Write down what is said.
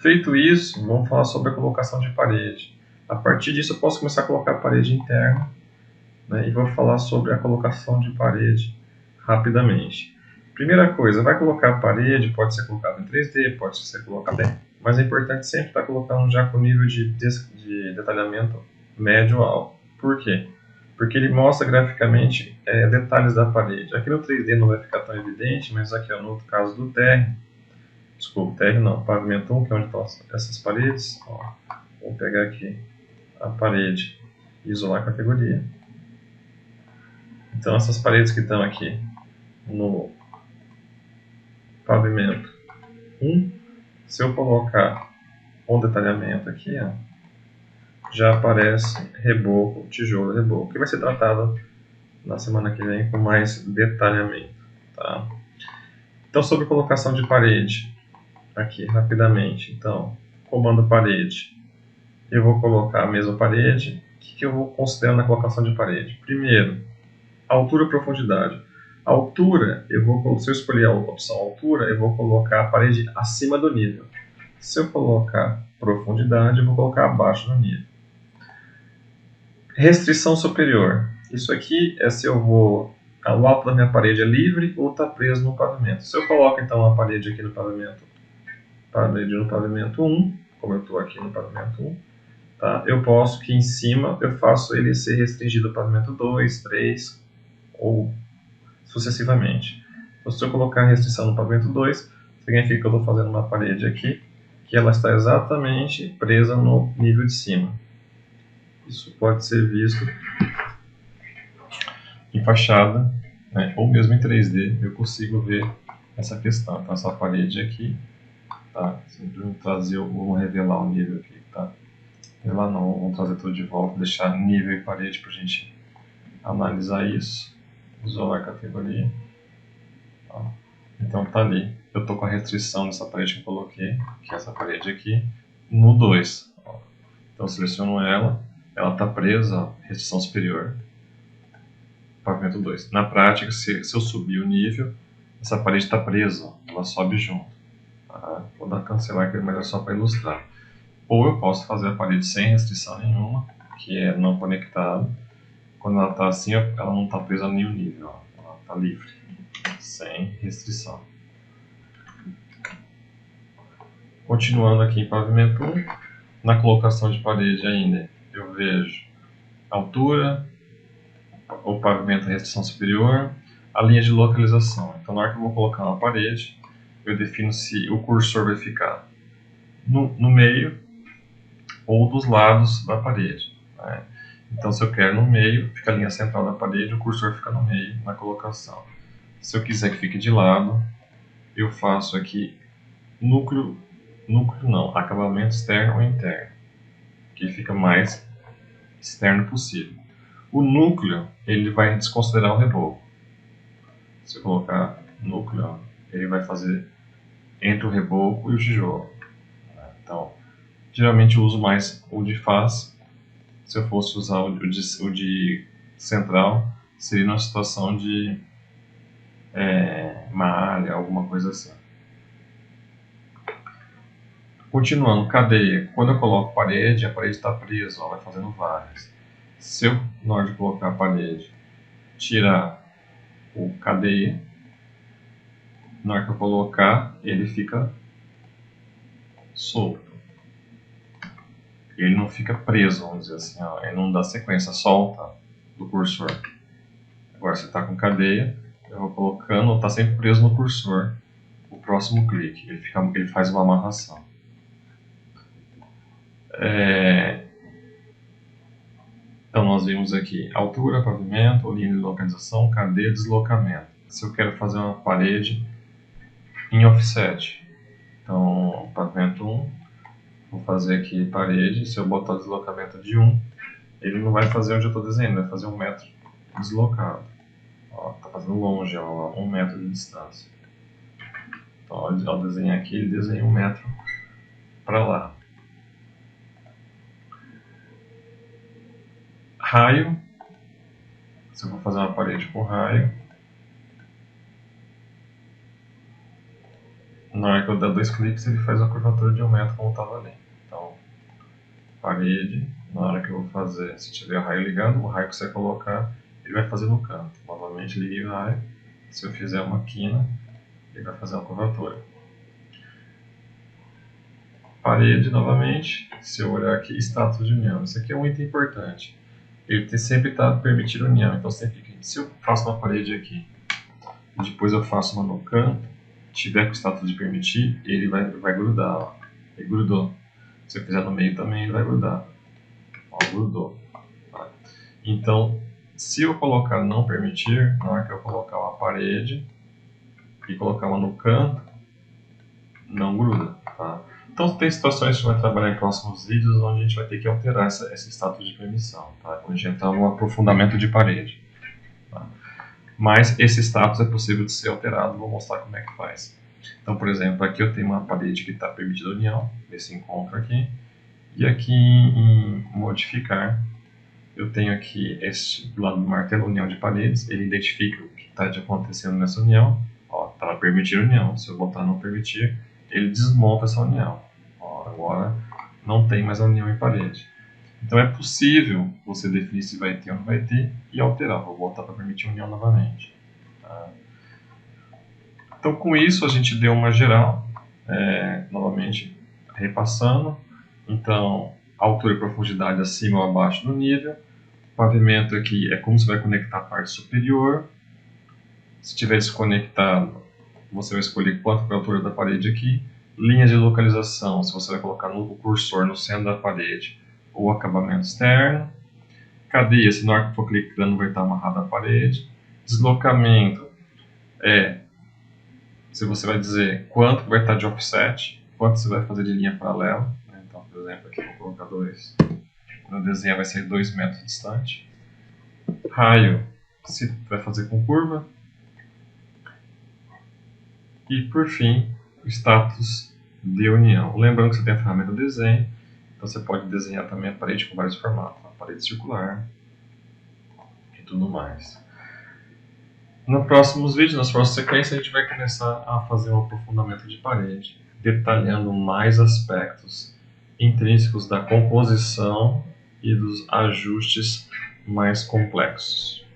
Feito isso, vamos falar sobre a colocação de parede. A partir disso eu posso começar a colocar a parede interna, né, e vou falar sobre a colocação de parede rapidamente. Primeira coisa, vai colocar a parede, pode ser colocado em 3D, pode ser colocado em... Mas é importante sempre estar colocando já com nível de detalhamento médio alto. Por quê? Porque ele mostra graficamente detalhes da parede. Aqui no 3D não vai ficar tão evidente, mas aqui no outro caso do térreo, desculpa, térreo não, pavimento 1, que é onde estão essas paredes. Ó, vou pegar aqui a parede e isolar a categoria. Então essas paredes que estão aqui no pavimento 1, se eu colocar um detalhamento aqui, ó, já aparece reboco, tijolo, reboco, que vai ser tratado na semana que vem com mais detalhamento. Tá? Então, sobre colocação de parede, aqui rapidamente. Então, comando parede, eu vou colocar a mesma parede. O que eu vou considerar na colocação de parede? Primeiro, altura e profundidade. Altura, se eu escolher a opção altura, eu vou colocar a parede acima do nível. Se eu colocar profundidade, eu vou colocar abaixo do nível. Restrição superior. Isso aqui é se eu vou... O alto da minha parede é livre ou está preso no pavimento. Se eu coloco então a parede aqui no pavimento 1, como eu estou aqui no pavimento 1, tá? Eu posso que em cima eu faço ele ser restringido ao pavimento 2, 3 ou sucessivamente. Então, se eu colocar a restrição no pavimento 2, significa que eu estou fazendo uma parede aqui que ela está exatamente presa no nível de cima. Isso pode ser visto em fachada, né, ou mesmo em 3D, eu consigo ver essa questão. Então, essa parede aqui, tá? Vamos revelar o nível aqui, tá? Revelar não, vamos trazer tudo de volta, deixar nível e parede para a gente analisar isso. Isolar a categoria. Ó. Então tá ali. Eu estou com a restrição dessa parede que eu coloquei, que é essa parede aqui, no 2. Ó. Então eu seleciono ela está presa, ó, restrição superior, pavimento 2. Na prática, se eu subir o nível, essa parede está presa, ó, ela sobe junto. Tá? Vou dar cancelar aqui, mas é só para ilustrar. Ou eu posso fazer a parede sem restrição nenhuma, que é não conectado. Quando ela está assim, ela não está presa a nenhum nível, ó. Ela está livre, sem restrição. Continuando aqui em pavimento 1, na colocação de parede ainda, eu vejo altura, o pavimento restrição superior, a linha de localização. Então, na hora que eu vou colocar uma parede, eu defino se o cursor vai ficar no meio ou dos lados da parede. Né? Então, se eu quero no meio, fica a linha central da parede, o cursor fica no meio na colocação. Se eu quiser que fique de lado, eu faço aqui núcleo não, acabamento externo ou interno, que fica mais externo possível. O núcleo, ele vai desconsiderar o reboco. Se eu colocar núcleo, ele vai fazer entre o reboco e o tijolo. Então, geralmente eu uso mais o de face. Se eu fosse usar o de central, seria numa situação de malha, alguma coisa assim. Continuando, cadeia. Quando eu coloco parede, a parede está presa, ó, vai fazendo várias. Se eu, na hora de colocar a parede, tirar o cadeia, na hora que eu colocar, ele fica solto. Ele não fica preso, vamos dizer assim, ó, ele não dá sequência, solta do cursor. Agora, se está com cadeia, eu vou colocando, está sempre preso no cursor, o próximo clique, ele faz uma amarração. Então, nós vimos aqui altura, pavimento, linha de localização, cadeia, deslocamento. Se eu quero fazer uma parede em offset, então, pavimento 1, vou fazer aqui parede. Se eu botar o deslocamento de 1, ele não vai fazer onde eu estou desenhando, vai fazer 1 metro deslocado. Está fazendo longe, ó, 1 metro de distância. Então, ao desenhar aqui, ele desenha 1 metro para lá. Raio. Se eu vou fazer uma parede com raio, Na hora que eu der 2 cliques, ele faz a curvatura de 1 metro como estava ali. Então, parede, na hora que eu vou fazer, se tiver o raio ligado, o raio que você colocar, ele vai fazer no canto. Novamente, ligue o raio. Se eu fizer uma quina, ele vai fazer uma curvatura. Parede, novamente, se eu olhar aqui, status de união. Isso aqui é um item importante. Ele sempre está permitindo união, então sempre que se eu faço uma parede aqui, e depois eu faço uma no canto, tiver com o status de permitir, ele vai grudar, ó. Ele grudou. Se eu fizer no meio também, ele vai grudar. Ó, grudou. Tá? Então, se eu colocar não permitir, na hora que eu colocar uma parede e colocar uma no canto, não gruda. Tá? Então, tem situações que a gente vai trabalhar em próximos vídeos onde a gente vai ter que alterar esse status de permissão. Tá? Quando a gente entrar no aprofundamento de parede. Tá? Mas esse status é possível de ser alterado, vou mostrar como é que faz. Então, por exemplo, aqui eu tenho uma parede que está permitida união, esse encontro aqui, e aqui em modificar, eu tenho aqui do lado do martelo união de paredes, ele identifica o que está acontecendo nessa união, estava permitindo união, se eu botar não permitir, ele desmonta essa união, ó, agora não tem mais a união em parede. Então é possível você definir se vai ter ou não vai ter e alterar. Vou voltar para permitir união novamente. Tá? Então com isso a gente deu uma geral, novamente repassando. Então altura e profundidade acima ou abaixo do nível. Pavimento aqui é como você vai conectar a parte superior. Se estiver desconectado, você vai escolher quanto é a altura da parede aqui. Linhas de localização, se você vai colocar o cursor no centro da parede ou acabamento externo. Cadeia, se na hora que for clicando vai estar amarrado à parede. Deslocamento se você vai dizer quanto vai estar de offset, quanto você vai fazer de linha paralela. Então, por exemplo, aqui eu vou colocar 2. Quando eu desenhar vai ser 2 metros distante. Raio, se vai fazer com curva. E por fim, o status de união. Lembrando que você tem a ferramenta desenho, então você pode desenhar também a parede com vários formatos, a parede circular e tudo mais. Nos próximos vídeos, nas próximas sequências, a gente vai começar a fazer um aprofundamento de parede, detalhando mais aspectos intrínsecos da composição e dos ajustes mais complexos.